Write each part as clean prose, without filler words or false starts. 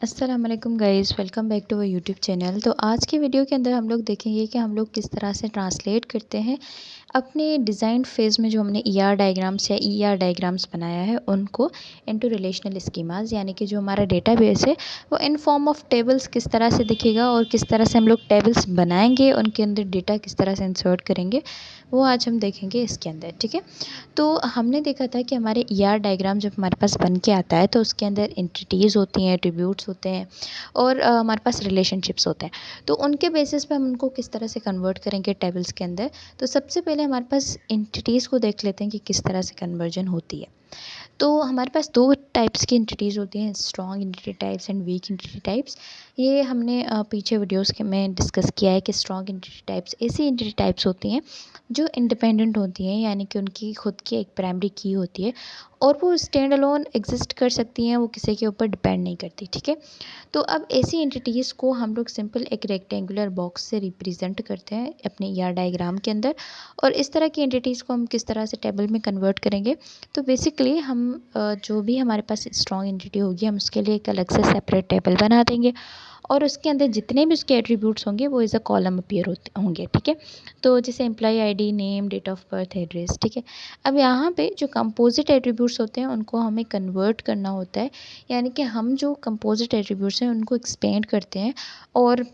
अस्सलाम वालेकुम guys, welcome back to our YouTube channel. तो आज की वीडियो के अंदर हम लोग देखेंगे कि हम लोग किस तरह से ट्रांसलेट करते हैं अपने डिज़ाइन फेज़ में जो हमने ईआर डायग्राम्स या ईआर डायग्राम्स बनाया है उनको इनटू रिलेशनल स्कीमास, यानी कि जो हमारा डेटाबेस है वो इन फॉर्म ऑफ टेबल्स किस तरह से दिखेगा और किस तरह से हम लोग टेबल्स बनाएंगे, उनके अंदर डेटा किस तरह से इंसर्ट करेंगे वो आज हम देखेंगे इसके अंदर। ठीक है, तो हमने देखा था कि हमारे ईआर डायग्राम जब हमारे पास बन के आता है तो उसके अंदर एंटिटीज़ होती हैं, एट्रीब्यूट्स होते हैं और हमारे पास रिलेशनशिप्स होते हैं। तो उनके बेसिस पे हम उनको किस तरह से कन्वर्ट करेंगे टेबल्स के अंदर। तो सबसे पहले हमारे पास एंटिटीज़ को देख लेते हैं कि किस तरह से कन्वर्जन होती है। तो हमारे पास दो टाइप्स की एंटिटीज़ होती हैं, strong entity types and weak entity types. ये हमने पीछे वीडियोस के में डिस्कस किया है कि स्ट्रॉन्ग एंटिटी टाइप्स ऐसी एंटिटी टाइप्स होती हैं जो इंडिपेंडेंट होती हैं, यानी कि उनकी खुद की एक प्राइमरी की होती है और वो स्टैंड अलोन एग्जिस्ट कर सकती हैं, वो किसी के ऊपर डिपेंड नहीं करती। ठीक है, तो अब ऐसी एंटिटीज़ को हम लोग सिंपल एक रेक्टेंगुलर बॉक्स से रिप्रेजेंट करते हैं अपने ईआर डायग्राम के अंदर। और इस तरह की एंटिटीज़ को हम किस तरह से टेबल में कन्वर्ट करेंगे। तो बेसिकली हम जो भी हमारे पास स्ट्रॉन्ग एंटिटी होगी हम उसके लिए एक अलग से सेपरेट टेबल बना देंगे और उसके अंदर जितने भी उसके एट्रीब्यूट्स होंगे वो एज अ कॉलम अपीयर होंगे। ठीक है, तो जैसे employ ID, name, date of birth, address. ठीक है, अब यहाँ पे जो कंपोजिट एट्रीब्यूट्स होते हैं उनको हमें कन्वर्ट करना होता है, यानी कि हम जो कंपोजिट एट्रीब्यूट्स हैं उनको एक्सपेंड करते हैं। और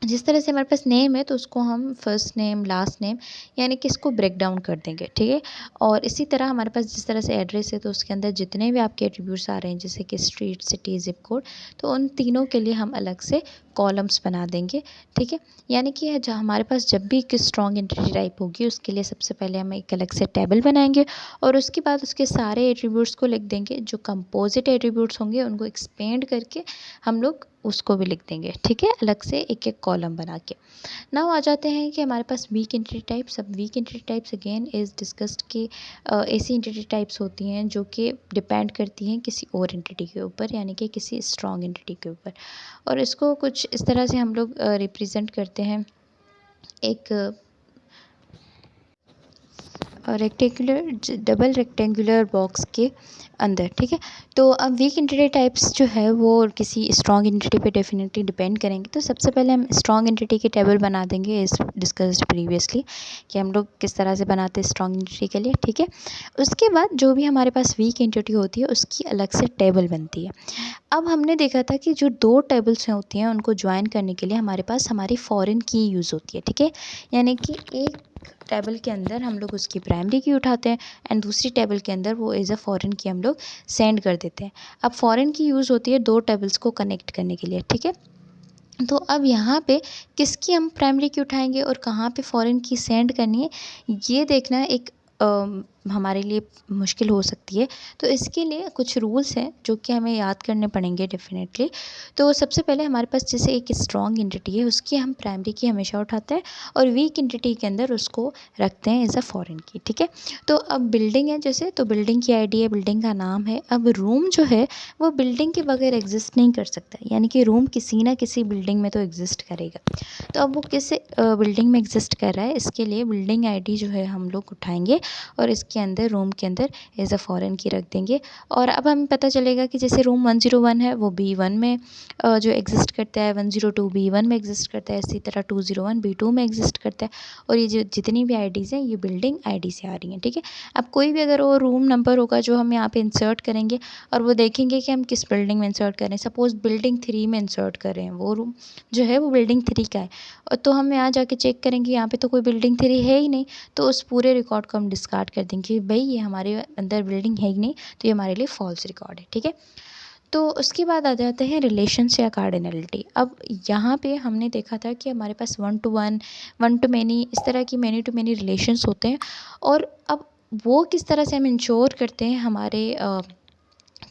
जिस तरह से हमारे पास नेम है तो उसको हम फर्स्ट नेम, लास्ट नेम, यानी कि इसको ब्रेक डाउन कर देंगे। ठीक है, और इसी तरह हमारे पास जिस तरह से एड्रेस है तो उसके अंदर जितने भी आपके एट्रीब्यूट्स आ रहे हैं जैसे कि स्ट्रीट, सिटी, जिप कोड, तो उन तीनों के लिए हम अलग से कॉलम्स बना देंगे। ठीक है, यानी कि जब हमारे पास जब भी एक स्ट्रॉन्ग एंटिटी टाइप होगी उसके लिए सबसे पहले हम एक अलग से टेबल बनाएंगे और उसके बाद उसके सारे एट्रीब्यूट्स को लिख देंगे। जो कंपोजिट एट्रीब्यूट्स होंगे उनको एक्सपेंड करके हम लोग उसको भी लिख देंगे। ठीक है, अलग से एक एक कॉलम बना के। नाउ आ जाते हैं कि हमारे पास वीक एंटिटी टाइप्स। अब weak entity types again is discussed कि ऐसी एंटिटी टाइप्स होती हैं जो कि डिपेंड करती हैं किसी और एंटिटी के ऊपर, यानी कि किसी स्ट्रॉन्ग एंटिटी के ऊपर। और इसको कुछ इस तरह से हम लोग रिप्रेजेंट करते हैं एक डबल रेक्टेंगुलर बॉक्स के अंदर। ठीक है, तो अब वीक एंटिटी टाइप्स जो है वो किसी स्ट्रॉन्ग एंटिटी पे डेफिनेटली डिपेंड करेंगे। तो सबसे पहले हम स्ट्रॉन्ग एंटिटी की टेबल बना देंगे, इस डिस्कस्ड प्रीवियसली कि हम लोग किस तरह से बनाते हैं स्ट्रॉन्ग एंटिटी के लिए। ठीक है, उसके बाद जो भी हमारे पास वीक एंटिटी होती है उसकी अलग से टेबल बनती है। अब हमने देखा था कि जो दो टेबल्स होती हैं उनको ज्वाइन करने के लिए हमारे पास हमारी फॉरेन की यूज़ होती है। ठीक है, यानी कि एक टेबल के अंदर हम लोग उसकी प्राइमरी की उठाते हैं एंड दूसरी टेबल के अंदर वो एज अ फॉरेन की हम लोग सेंड कर देते हैं। अब फॉरेन की यूज़ होती है दो टेबल्स को कनेक्ट करने के लिए। ठीक है, तो अब यहाँ पे किसकी हम प्राइमरी की उठाएंगे और कहाँ पे फॉरेन की सेंड करनी है ये देखना एक हमारे लिए मुश्किल हो सकती है। तो इसके लिए कुछ रूल्स हैं जो कि हमें याद करने पड़ेंगे डेफिनेटली। तो सबसे पहले हमारे पास जैसे एक स्ट्रॉन्ग एंटिटी है उसकी हम प्राइमरी की हमेशा उठाते हैं और वीक एंटिटी के अंदर उसको रखते हैं एज अ फॉरेन की। ठीक है, तो अब बिल्डिंग है जैसे, तो बिल्डिंग की आईडी है, बिल्डिंग का नाम है। अब रूम जो है वो बिल्डिंग के बगैर एग्जिस्ट नहीं कर सकता, यानी कि रूम किसी ना किसी बिल्डिंग में तो एग्जिस्ट करेगा। तो अब वो किस बिल्डिंग में एग्जिस्ट कर रहा है इसके लिए बिल्डिंग आईडी जो है हम लोग उठाएंगे और इसके अंदर रूम के अंदर एज अ फॉरेन की रख देंगे। और अब हमें पता चलेगा कि जैसे रूम 101 है वो B1 में जो एग्जिस्ट करता है, 102 B1 में एग्जिस्ट करता है, इसी तरह 201 B2 में एग्जिस्ट करता है। और ये जो जितनी भी आईडीज़ हैं ये बिल्डिंग आईडी से आ रही हैं। ठीक है, अब कोई भी अगर वो रूम नंबर होगा जो हम यहाँ पे इंसर्ट करेंगे और वो देखेंगे कि हम किस बिल्डिंग में इंसर्ट कर रहे हैं, सपोज़ बिल्डिंग 3 में इंसर्ट कर रहे हैं, वो रूम जो है वो बिल्डिंग 3 का है और तो हम यहाँ जाके चेक करेंगे यहाँ पे तो कोई बिल्डिंग 3 है ही नहीं, तो उस पूरे रिकॉर्ड को हम डिस्कार्ड कर देंगे कि भाई ये हमारे अंदर बिल्डिंग है ही नहीं, तो ये हमारे लिए फॉल्स रिकॉर्ड है। ठीक है, तो उसके बाद आ जाते हैं रिलेशंस या कार्डिनलिटी। अब यहाँ पे हमने देखा था कि हमारे पास 1 to 1, 1 to मैनी, इस तरह की मैनी टू मैनी रिलेशंस होते हैं। और अब वो किस तरह से हम इंश्योर करते हैं हमारे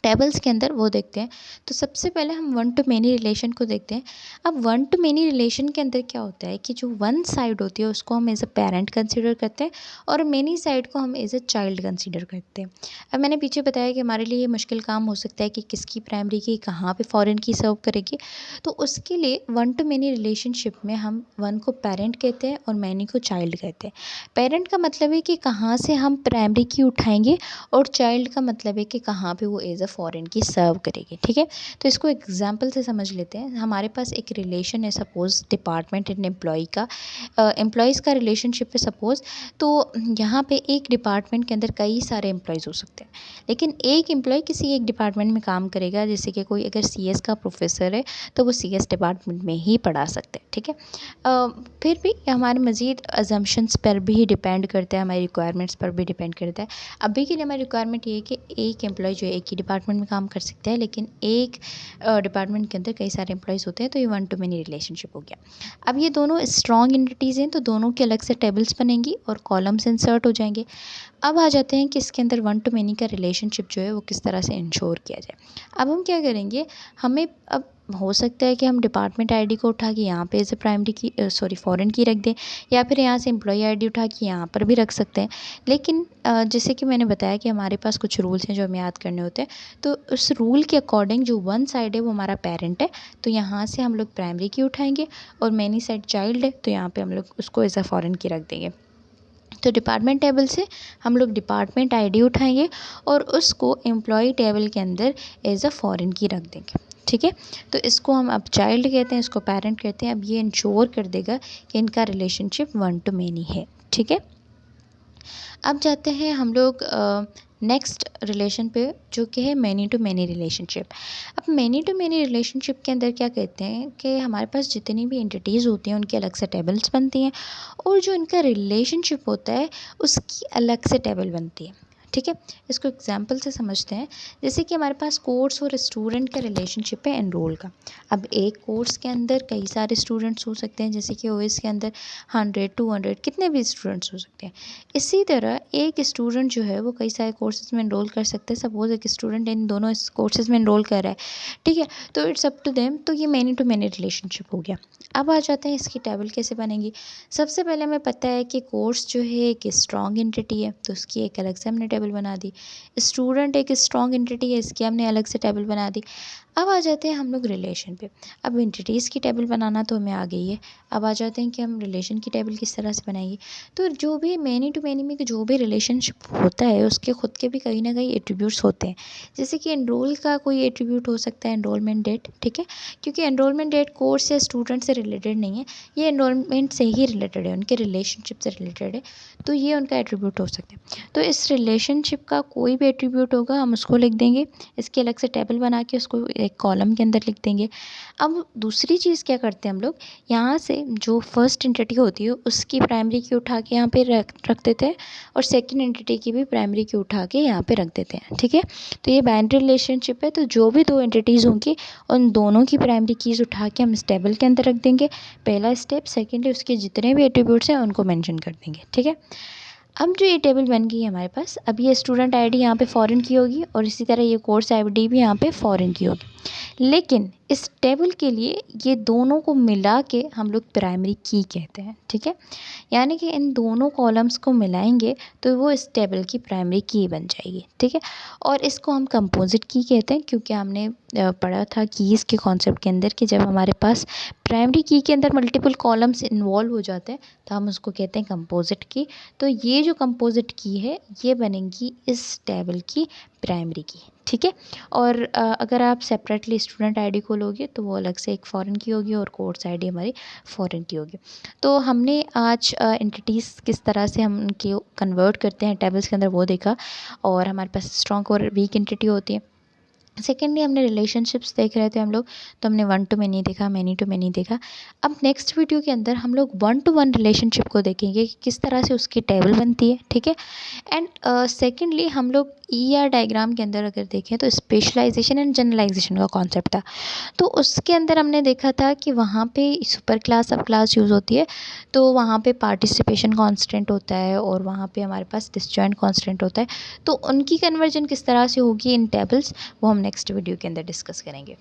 टेबल्स के अंदर वो देखते हैं। तो सबसे पहले हम 1 to मैनी रिलेशन को देखते हैं। अब 1 to मैनी रिलेशन के अंदर क्या होता है कि जो वन साइड होती है उसको हम एज अ पेरेंट कंसिडर करते हैं और मैनी साइड को हम एज अ चाइल्ड कंसिडर करते हैं। अब मैंने पीछे बताया कि हमारे लिए ये मुश्किल काम हो सकता है कि किसकी प्राइमरी की कहाँ पे फॉरेन की सर्व करेगी। तो उसके लिए 1 to मैनी रिलेशनशिप में हम 1 को पेरेंट कहते हैं और मैनी को चाइल्ड कहते हैं। पेरेंट का मतलब है कि कहाँ से हम प्राइमरी की उठाएंगे और चाइल्ड का मतलब है कि कहाँ पे वो एज अ फॉरेन की सर्व करेगी, ठीक है। तो इसको एग्जांपल से समझ लेते हैं। हमारे पास एक रिलेशन है सपोज़ डिपार्टमेंट एंड एम्प्लॉय का, एम्प्लॉयज़ का रिलेशनशिप है सपोज़। तो यहाँ पे एक डिपार्टमेंट के अंदर कई सारे एम्प्लॉयज़ हो सकते हैं, लेकिन एक एम्प्लॉय किसी एक डिपार्टमेंट में काम करेगा। जैसे कि कोई अगर सीएस का प्रोफेसर है तो वो सीएस डिपार्टमेंट में ही पढ़ा सकते हैं, ठीक है। फिर भी हमारे मज़ीद अजम्पशंस पर भी डिपेंड करता है, हमारी रिक्वायरमेंट्स पर भी डिपेंड करता है। अभी के लिए हमारी रिक्वायरमेंट ये है कि एक एम्प्लॉय जो है एक ही डिपार्टमेंट में काम कर सकता है, लेकिन एक डिपार्टमेंट के अंदर कई सारे एम्प्लॉयज़ होते हैं, तो ये वन टू मैनी रिलेशनशिप हो गया। अब ये दोनों स्ट्रॉन्ग एंटिटीज़ हैं, तो दोनों के अलग से टेबल्स बनेंगी और कॉलम्स इंसर्ट हो जाएंगे। अब आ जाते हैं कि इसके अंदर वन टू मैनी का रिलेशनशिप जो है वो किस तरह से इंश्योर किया जाए। अब हम क्या करेंगे, हमें अब हो सकता है कि हम डिपार्टमेंट आईडी को उठा के यहाँ पे एज ए प्राइमरी की फॉरेन की रख दें, या फिर यहाँ से एम्प्लॉय आईडी उठा के यहाँ पर भी रख सकते हैं। लेकिन जैसे कि मैंने बताया कि हमारे पास कुछ रूल्स हैं जो हमें याद करने होते हैं, तो उस रूल के अकॉर्डिंग जो वन साइड है वो हमारा पेरेंट है, तो यहाँ से हम लोग प्राइमरी की उठाएंगे, और मैनी साइड चाइल्ड है तो यहाँ पे हम लोग उसको एज अ फॉरेन की रख देंगे। तो डिपार्टमेंट टेबल से हम लोग डिपार्टमेंट आईडी उठाएंगे और उसको एम्प्लॉय टेबल के अंदर एज अ फॉरेन की रख देंगे, ठीक है। तो इसको हम अब चाइल्ड कहते हैं, इसको पेरेंट कहते हैं। अब ये इंश्योर कर देगा कि इनका रिलेशनशिप वन टू मैनी है, ठीक है। अब जाते हैं हम लोग नेक्स्ट रिलेशन पे, जो कि है मैनी टू मैनी रिलेशनशिप। अब मैनी टू मैनी रिलेशनशिप के अंदर क्या कहते हैं कि हमारे पास जितनी भी एंटिटीज़ होती हैं उनकी अलग से टेबल्स बनती हैं, और जो इनका रिलेशनशिप होता है उसकी अलग से टेबल बनती है, ठीक है। इसको एग्जांपल से समझते हैं। जैसे कि हमारे पास कोर्स और स्टूडेंट का रिलेशनशिप है एनरोल का। अब एक कोर्स के अंदर कई सारे स्टूडेंट्स हो सकते हैं, जैसे कि ओएस के अंदर 100 200 कितने भी स्टूडेंट्स हो सकते हैं। इसी तरह एक स्टूडेंट जो है वो कई सारे कोर्सेज में एनरोल कर सकते हैं। सपोज एक स्टूडेंट इन दोनों कोर्सेज में एनरोल कर रहा है, ठीक है, तो इट्स अप टू देम। तो ये मैनी टू मैनी रिलेशनशिप हो गया। अब आ जाते हैं इसकी टेबल कैसे बनेगी। सबसे पहले हमें पता है कि कोर्स जो है एक स्ट्रॉन्ग एंटिटी है, तो उसकी एक अलग से हमने टेबल बना दी। स्टूडेंट एक स्ट्रॉन्ग एंटिटी है, इसकी हमने अलग से टेबल बना दी। अब आ जाते हैं हम लोग रिलेशन पे। अब एंटिटीज़ की टेबल बनाना तो हमें आ गई है। अब आ जाते हैं कि हम रिलेशन की टेबल किस तरह से बनाएंगे। तो जो भी मैनी टू मैनी में जो भी रिलेशनशिप होता है उसके खुद के भी कहीं ना कहीं एट्रीब्यूट्स होते हैं। जैसे कि एनरोल का कोई एट्रीब्यूट हो सकता है एनरोलमेंट डेट, ठीक है, क्योंकि एनरोलमेंट डेट कोर्स या स्टूडेंट से रिलेटेड नहीं है, ये एनरोलमेंट से ही रिलेटेड है, उनके रिलेशनशिप से रिलेटेड है, तो ये उनका एट्रीब्यूट हो सकता है। तो इस रिलेशनशिप का कोई भी एट्रीब्यूट होगा हम उसको लिख देंगे, इसकी अलग से टेबल बना के उसको एक कॉलम के अंदर लिख देंगे। अब दूसरी चीज़ क्या करते हैं हम लोग, यहाँ से जो फर्स्ट एंटिटी होती है उसकी प्राइमरी की उठा के यहाँ पे रख देते हैं, और सेकंड एंटिटी की भी प्राइमरी की उठा के यहाँ पे रख देते हैं, ठीक है। तो ये बाइनरी रिलेशनशिप है। तो जो भी दो एंटिटीज़ होंगी उन दोनों की प्राइमरी कीज़ उठा के हम इस टेबल के अंदर रख देंगे, पहला स्टेप। सेकेंडली उसके जितने भी एट्रीब्यूट्स हैं उनको मेंशन कर देंगे, ठीक है। अब जो ये टेबल बन गई है हमारे पास, अब ये स्टूडेंट आईडी यहाँ पे फॉरेन की होगी, और इसी तरह ये कोर्स आईडी भी यहाँ पे फॉरेन की होगी। लेकिन इस टेबल के लिए ये दोनों को मिला के हम लोग प्राइमरी की कहते हैं, ठीक है। यानी कि इन दोनों कॉलम्स को मिलाएंगे तो वो इस टेबल की प्राइमरी की बन जाएगी, ठीक है। और इसको हम कंपोजिट की कहते हैं, क्योंकि हमने पढ़ा था कीज़ के कॉन्सेप्ट के अंदर कि जब हमारे पास प्राइमरी की के अंदर मल्टीपल कॉलम्स इन्वॉल्व हो जाते हैं तो हम उसको कहते हैं कंपोजिट की। तो ये जो कंपोजिट की है ये बनेगी इस टेबल की प्राइमरी की, ठीक है। और अगर आप सेपरेटली स्टूडेंट आईडी को लोगे तो वो अलग से एक फ़ॉरेन की होगी और कोर्स आईडी हमारी फ़ॉरेन की होगी। तो हमने आज एंटिटीज़ किस तरह से हम उनकी कन्वर्ट करते हैं टेबल्स के अंदर वो देखा, और हमारे पास स्ट्रॉन्ग और वीक एंटिटी होती है। सेकेंडली हमने रिलेशनशिप्स देख रहे थे हम लोग, तो हमने वन टू मैनी देखा, मैनी टू मैनी देखा। अब नेक्स्ट वीडियो के अंदर हम लोग वन टू वन रिलेशनशिप को देखेंगे कि किस तरह से उसकी टेबल बनती है, ठीक है। एंड सेकेंडली हम लोग ER डायग्राम के अंदर अगर देखें तो स्पेशलाइजेशन एंड जनरलाइजेशन का कॉन्सेप्ट था। तो उसके अंदर हमने देखा था कि वहाँ पे सुपर क्लास सब क्लास यूज़ होती है, तो वहाँ पे पार्टिसिपेशन कांस्टेंट होता है और वहाँ पे हमारे पास डिसजॉइंट कांस्टेंट होता है। तो उनकी कन्वर्जन किस तरह से होगी इन टेबल्स, वो हम नेक्स्ट वीडियो के अंदर डिस्कस करेंगे।